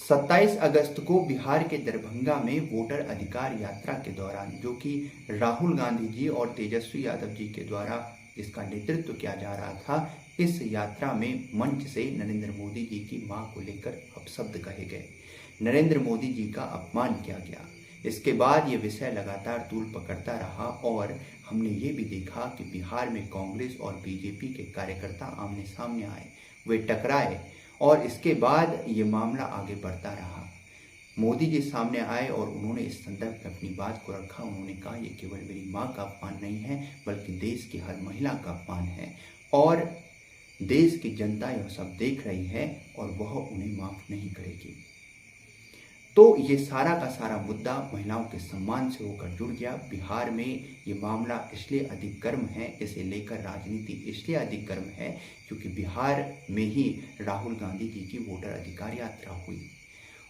27 अगस्त को बिहार के दरभंगा में वोटर अधिकार यात्रा के दौरान, जो कि राहुल गांधी जी और तेजस्वी यादव जी के द्वारा जिसका नेतृत्व किया जा रहा था, इस यात्रा में मंच से नरेंद्र मोदी जी की मां को लेकर अपशब्द कहे गए, नरेंद्र मोदी जी का अपमान किया गया। इसके बाद ये विषय लगातार तूल पकड़ता रहा और हमने ये भी देखा कि बिहार में कांग्रेस और बीजेपी के कार्यकर्ता आमने सामने आए, वे टकराए और इसके बाद ये मामला आगे बढ़ता रहा। मोदी जी सामने आए और उन्होंने इस संदर्भ में अपनी बात को रखा। उन्होंने कहा, ये केवल मेरी मां का अपमान नहीं है, बल्कि देश की हर महिला का अपमान है और देश की जनता यह सब देख रही है और वह उन्हें माफ नहीं करेगी। तो ये सारा का सारा मुद्दा महिलाओं के सम्मान से होकर जुड़ गया। बिहार में ये मामला इसलिए अधिक गर्म है, इसे लेकर राजनीति इसलिए अधिक गर्म है क्योंकि बिहार में ही राहुल गांधी जी की वोटर अधिकार यात्रा हुई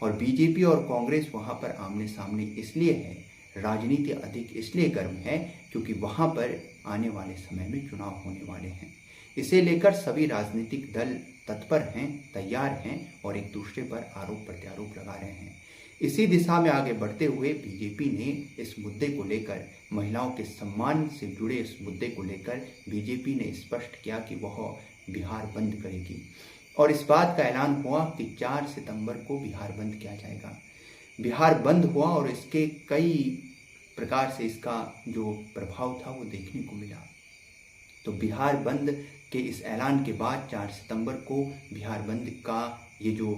और बीजेपी और कांग्रेस वहां पर आमने सामने इसलिए है, राजनीति अधिक इसलिए गर्म है क्योंकि वहां पर आने वाले समय में चुनाव होने वाले हैं। इसे लेकर सभी राजनीतिक दल तत्पर हैं, तैयार हैं और एक दूसरे पर आरोप प्रत्यारोप लगा रहे हैं। इसी दिशा में आगे बढ़ते हुए बीजेपी ने इस मुद्दे को लेकर, महिलाओं के सम्मान से जुड़े इस मुद्दे को लेकर बीजेपी ने स्पष्ट किया कि वह बिहार बंद करेगी और इस बात का ऐलान हुआ कि 4 सितंबर को बिहार बंद किया जाएगा। बिहार बंद हुआ और इसके कई प्रकार से इसका जो प्रभाव था वो देखने को मिला। तो बिहार बंद के इस ऐलान के बाद 4 सितंबर को बिहार बंद का ये जो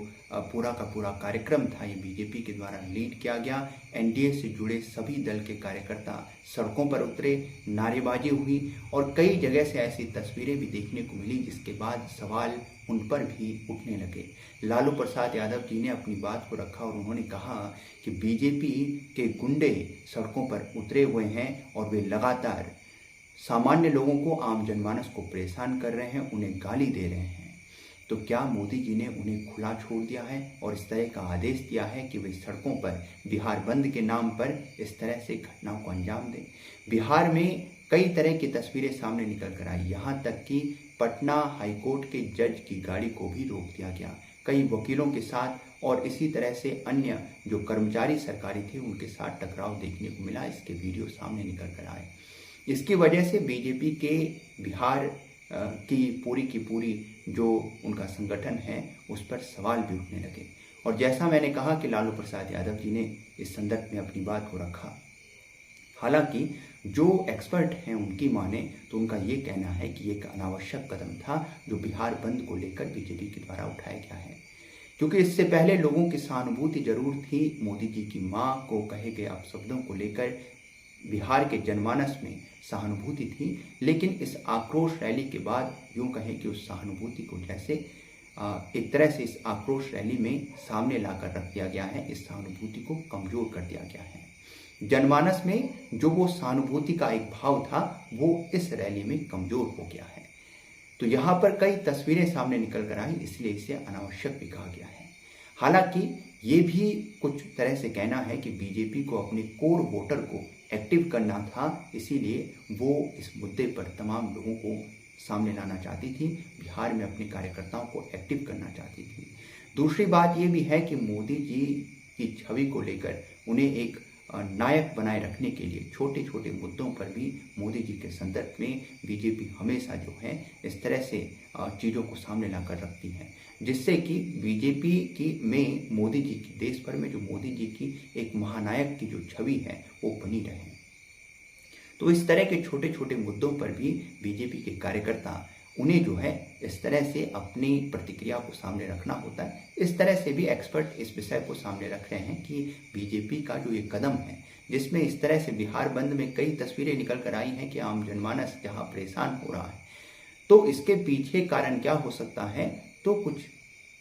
पूरा का पूरा कार्यक्रम था, ये बीजेपी के द्वारा लीड किया गया। एनडीए से जुड़े सभी दल के कार्यकर्ता सड़कों पर उतरे, नारेबाजी हुई और कई जगह से ऐसी तस्वीरें भी देखने को मिली जिसके बाद सवाल उन पर भी उठने लगे। लालू प्रसाद यादव जी ने अपनी बात को रखा और उन्होंने कहा कि बीजेपी के गुंडे सड़कों पर उतरे हुए हैं और वे लगातार सामान्य लोगों को, आम जनमानस को परेशान कर रहे हैं, उन्हें गाली दे रहे हैं। तो क्या मोदी जी ने उन्हें खुला छोड़ दिया है और इस तरह का आदेश दिया है कि वे सड़कों पर बिहार बंद के नाम पर इस तरह से घटनाओं को अंजाम दें? बिहार में कई तरह की तस्वीरें सामने निकल कर आई, यहाँ तक कि पटना हाईकोर्ट के जज की गाड़ी को भी रोक दिया गया, कई वकीलों के साथ और इसी तरह से अन्य जो कर्मचारी सरकारी थे उनके साथ टकराव देखने को मिला। इसके वीडियो सामने निकल कर आए। इसकी वजह से बीजेपी के बिहार की पूरी जो उनका संगठन है उस पर सवाल भी उठने लगे और जैसा मैंने कहा कि लालू प्रसाद यादव जी ने इस संदर्भ में अपनी बात को रखा। हालांकि जो एक्सपर्ट हैं उनकी माने तो उनका ये कहना है कि एक अनावश्यक कदम था जो बिहार बंद को लेकर बीजेपी के द्वारा उठाया गया है, क्योंकि इससे पहले लोगों की सहानुभूति जरूर थी। मोदी जी की मां को कहे गए अपशब्दों को लेकर बिहार के जनमानस में सहानुभूति थी, लेकिन इस आक्रोश रैली के बाद यूं कहें कि उस सहानुभूति को जैसे एक तरह से इस आक्रोश रैली में सामने लाकर रख दिया गया है, इस सहानुभूति को कमजोर कर दिया गया है। जनमानस में जो वो सहानुभूति का एक भाव था वो इस रैली में कमजोर हो गया है। तो यहाँ पर कई तस्वीरें सामने निकल कर आई, इसलिए इसे अनावश्यक भी कहा गया है। हालांकि ये भी कुछ तरह से कहना है कि बीजेपी को अपने कोर वोटर को एक्टिव करना था, इसीलिए वो इस मुद्दे पर तमाम लोगों को सामने लाना चाहती थी, बिहार में अपने कार्यकर्ताओं को एक्टिव करना चाहती थी। दूसरी बात ये भी है कि मोदी जी की छवि को लेकर उन्हें एक नायक बनाए रखने के लिए छोटे छोटे मुद्दों पर भी मोदी जी के संदर्भ में बीजेपी हमेशा जो है इस तरह से चीज़ों को सामने लाकर रखती है, जिससे कि बीजेपी की में मोदी जी की, देश भर में जो मोदी जी की एक महानायक की जो छवि है वो बनी रहे। तो इस तरह के छोटे छोटे मुद्दों पर भी बीजेपी के कार्यकर्ता, उन्हें जो है इस तरह से अपनी प्रतिक्रिया को सामने रखना होता है। इस तरह से भी एक्सपर्ट इस विषय को सामने रख रहे हैं कि बीजेपी का जो ये कदम है, जिसमें इस तरह से बिहार बंद में कई तस्वीरें निकल कर आई हैं कि आम जनमानस जहां परेशान हो रहा है, तो इसके पीछे कारण क्या हो सकता है, तो कुछ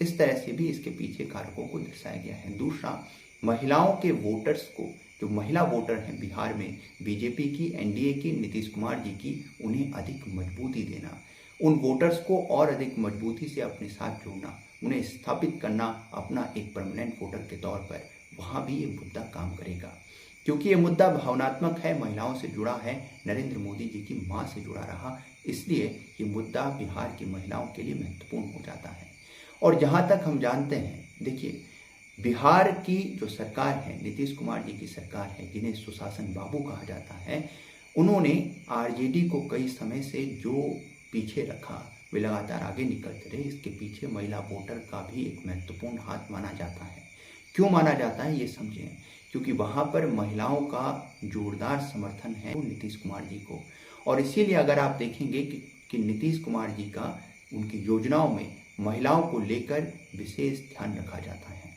इस तरह से भी इसके पीछे कारकों को दर्शाया गया है। दूसरा, महिलाओं के वोटर्स को, जो महिला वोटर हैं बिहार में, बीजेपी की, एनडीए की, नीतीश कुमार जी की, उन्हें अधिक मजबूती देना, उन वोटर्स को और अधिक मजबूती से अपने साथ जोड़ना, उन्हें स्थापित करना अपना एक परमानेंट वोटर के तौर पर, वहाँ भी ये मुद्दा काम करेगा, क्योंकि ये मुद्दा भावनात्मक है, महिलाओं से जुड़ा है, नरेंद्र मोदी जी की मां से जुड़ा रहा, इसलिए ये मुद्दा बिहार की महिलाओं के लिए महत्वपूर्ण हो जाता है। और जहाँ तक हम जानते हैं, देखिए बिहार की जो सरकार है, नीतीश कुमार जी की सरकार है, जिन्हें सुशासन बाबू कहा जाता है, उन्होंने आरजेडी को कई समय से जो पीछे रखा, वे लगातार आगे निकलते रहे। इसके पीछे महिला वोटर का भी एक महत्वपूर्ण हाथ माना जाता है। क्यों माना जाता है ये समझें, क्योंकि वहाँ पर महिलाओं का जोरदार समर्थन है नीतीश कुमार जी को। और इसीलिए अगर आप देखेंगे कि नीतीश कुमार जी का उनकी योजनाओं में महिलाओं को लेकर विशेष ध्यान रखा जाता है।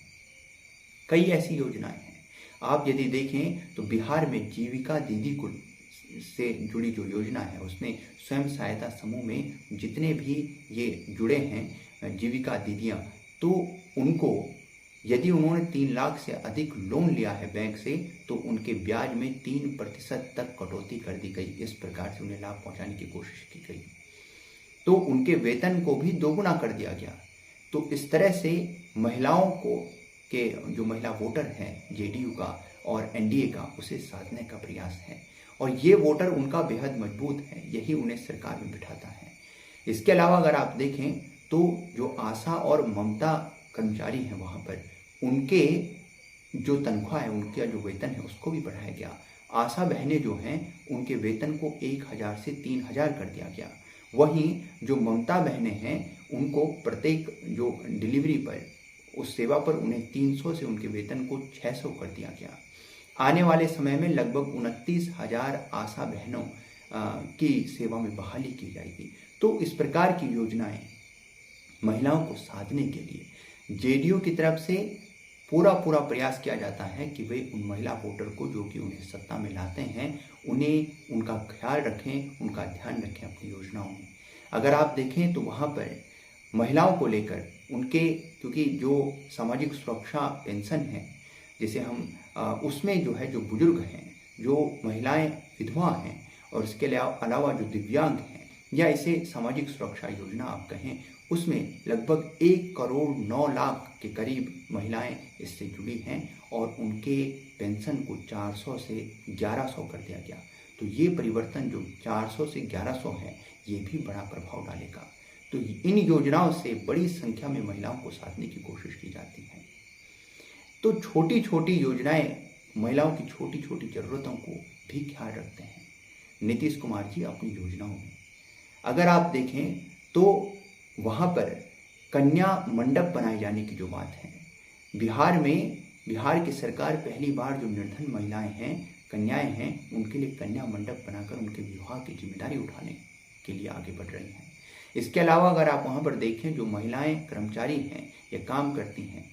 कई ऐसी योजनाएं हैं, आप यदि देखें तो बिहार में जीविका दीदी को से जुड़ी जो योजना है, उसमें स्वयं सहायता समूह में जितने भी ये जुड़े हैं जीविका दीदियाँ, तो उनको यदि उन्होंने 3 लाख से अधिक लोन लिया है बैंक से, तो उनके ब्याज में 3% तक कटौती कर दी गई। इस प्रकार से उन्हें लाभ पहुंचाने की कोशिश की गई। तो उनके वेतन को भी दोगुना कर दिया गया। तो इस तरह से महिलाओं को के जो महिला वोटर हैं जेडीयू का और एनडीए का, उसे साधने का प्रयास है। और ये वोटर उनका बेहद मजबूत है, यही उन्हें सरकार में बिठाता है। इसके अलावा अगर आप देखें तो जो आशा और ममता कर्मचारी हैं वहाँ पर, उनके जो तनख्वाह है, उनका जो वेतन है, उसको भी बढ़ाया गया। आशा बहनें जो हैं उनके वेतन को 1000 से 3000 कर दिया गया। वहीं जो ममता बहनें हैं उनको प्रत्येक जो डिलीवरी पर, उस सेवा पर उन्हें 300 से उनके वेतन को 600 कर दिया गया। आने वाले समय में लगभग 29,000 आशा बहनों की सेवा में बहाली की जाएगी। तो इस प्रकार की योजनाएं महिलाओं को साधने के लिए जेडीयू की तरफ से पूरा प्रयास किया जाता है कि वे उन महिला वोटर को जो कि उन्हें सत्ता में लाते हैं, उन्हें उनका ख्याल रखें, उनका ध्यान रखें अपनी योजनाओं में। अगर आप देखें तो वहाँ पर महिलाओं को लेकर उनके, क्योंकि जो सामाजिक सुरक्षा पेंशन है जिसे हम उसमें जो है, जो बुजुर्ग हैं, जो महिलाएं विधवा हैं, और इसके अलावा जो दिव्यांग हैं, या इसे सामाजिक सुरक्षा योजना आप कहें, उसमें लगभग 1 करोड़ 9 लाख के करीब महिलाएं इससे जुड़ी हैं। और उनके पेंशन को 400 से 1100 कर दिया गया। तो ये परिवर्तन जो 400 से 1100 है, ये भी बड़ा प्रभाव डालेगा। तो इन योजनाओं से बड़ी संख्या में महिलाओं को साधने की कोशिश की जाती है। तो छोटी छोटी योजनाएं महिलाओं की छोटी छोटी जरूरतों को भी ख्याल रखते हैं नीतीश कुमार जी अपनी योजनाओं में। अगर आप देखें तो वहाँ पर कन्या मंडप बनाए जाने की जो बात है, बिहार की सरकार पहली बार जो निर्धन महिलाएं हैं, कन्याएं हैं, उनके लिए कन्या मंडप बनाकर उनके विवाह की जिम्मेदारी उठाने के लिए आगे बढ़ रही हैं। इसके अलावा अगर आप वहाँ पर देखें, जो महिलाएं कर्मचारी हैं या काम करती हैं,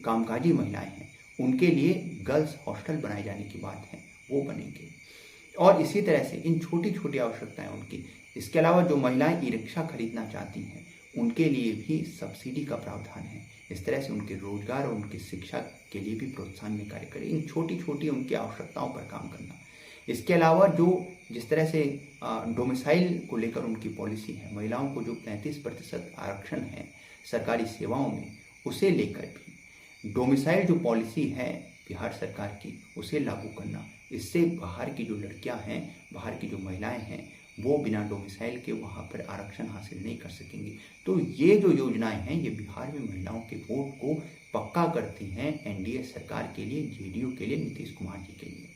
कामकाजी महिलाएं हैं, उनके लिए गर्ल्स हॉस्टल बनाए जाने की बात है, वो बनेंगे। और इसी तरह से इन छोटी छोटी आवश्यकताएं उनकी। इसके अलावा जो महिलाएं ई रिक्शा खरीदना चाहती हैं, उनके लिए भी सब्सिडी का प्रावधान है। इस तरह से उनके रोजगार और उनकी शिक्षा के लिए भी प्रोत्साहन में कार्य करें। इन छोटी छोटी उनकी आवश्यकताओं पर काम करना। इसके अलावा जो जिस तरह से डोमिसाइल को लेकर उनकी पॉलिसी है, महिलाओं को जो 35% आरक्षण है सरकारी सेवाओं में, उसे लेकर भी डोमिसाइल जो पॉलिसी है बिहार सरकार की, उसे लागू करना। इससे बाहर की जो लड़कियां हैं, बाहर की जो महिलाएं हैं, वो बिना डोमिसाइल के वहाँ पर आरक्षण हासिल नहीं कर सकेंगी। तो ये जो योजनाएं हैं, ये बिहार में महिलाओं के वोट को पक्का करती हैं एनडीए सरकार के लिए, जेडीयू के लिए, नीतीश कुमार जी के लिए।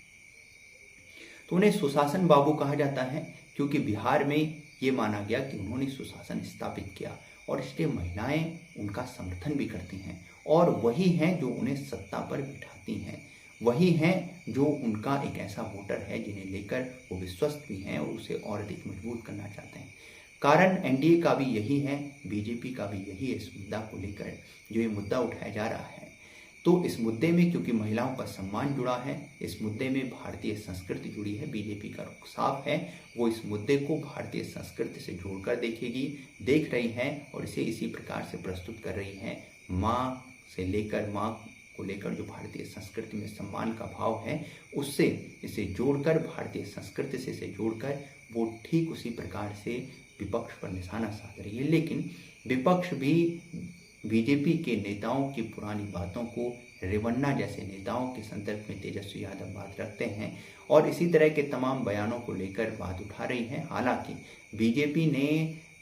तो उन्हें सुशासन बाबू कहा जाता है, क्योंकि बिहार में ये माना गया कि उन्होंने सुशासन स्थापित किया, और इसलिए महिलाएं उनका समर्थन भी करती हैं। और वही हैं जो उन्हें सत्ता पर बिठाती हैं, वही हैं जो उनका एक ऐसा वोटर है जिन्हें लेकर वो विश्वस्त भी हैं और उसे और अधिक मजबूत करना चाहते हैं। कारण एनडीए का भी यही है, बीजेपी का भी यही है, इस मुद्दा को लेकर जो ये मुद्दा उठाया जा रहा है। तो इस मुद्दे में क्योंकि महिलाओं का सम्मान जुड़ा है, इस मुद्दे में भारतीय संस्कृति जुड़ी है, बीजेपी का रुख साफ है, वो इस मुद्दे को भारतीय संस्कृति से जोड़कर देख रही है और इसे इसी प्रकार से प्रस्तुत कर रही है। माँ को लेकर जो भारतीय संस्कृति में सम्मान का भाव है, उससे इसे जोड़कर, भारतीय संस्कृति से इसे जोड़कर, वो ठीक उसी प्रकार से विपक्ष पर निशाना साध रही है। लेकिन विपक्ष भी बीजेपी के नेताओं की पुरानी बातों को, रेवन्ना जैसे नेताओं के संदर्भ में तेजस्वी यादव बात रखते हैं और इसी तरह के तमाम बयानों को लेकर बात उठा रही है। हालांकि बीजेपी ने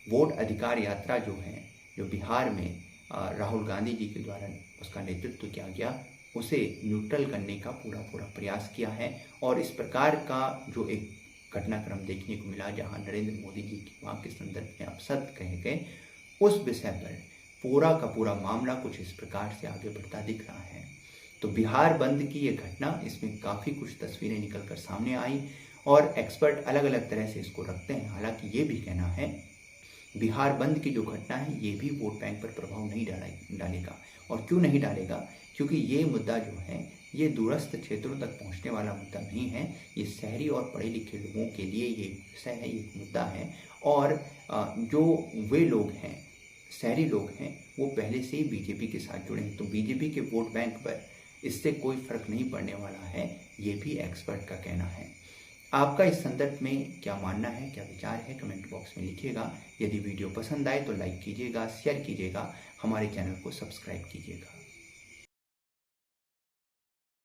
वोट अधिकार यात्रा जो है, जो बिहार में राहुल गांधी जी के द्वारा उसका नेतृत्व किया गया, उसे न्यूट्रल करने का पूरा पूरा प्रयास किया है। और इस प्रकार का जो एक घटनाक्रम देखने को मिला जहां नरेंद्र मोदी जी की वहाँ के संदर्भ में अपशब्द कहे गए, उस विषय पर पूरा का पूरा मामला कुछ इस प्रकार से आगे बढ़ता दिख रहा है। तो बिहार बंद की ये घटना, इसमें काफ़ी कुछ तस्वीरें निकल कर सामने आई और एक्सपर्ट अलग अलग तरह से इसको रखते हैं। हालांकि ये भी कहना है बिहार बंद की जो घटना है ये भी वोट बैंक पर प्रभाव नहीं डालेगा। और क्यों नहीं डालेगा? क्योंकि ये मुद्दा जो है ये दूरस्थ क्षेत्रों तक पहुंचने वाला मुद्दा नहीं है। ये शहरी और पढ़े लिखे लोगों के लिए ये विषय है, ये मुद्दा है। और जो वे लोग हैं, शहरी लोग हैं, वो पहले से ही बीजेपी के साथ जुड़े हैं, तो बीजेपी के वोट बैंक पर इससे कोई फर्क नहीं पड़ने वाला है, ये भी एक्सपर्ट का कहना है। आपका इस संदर्भ में क्या मानना है, क्या विचार है, कमेंट बॉक्स में लिखिएगा। यदि वीडियो पसंद आए तो लाइक कीजिएगा, शेयर कीजिएगा, हमारे चैनल को सब्सक्राइब कीजिएगा।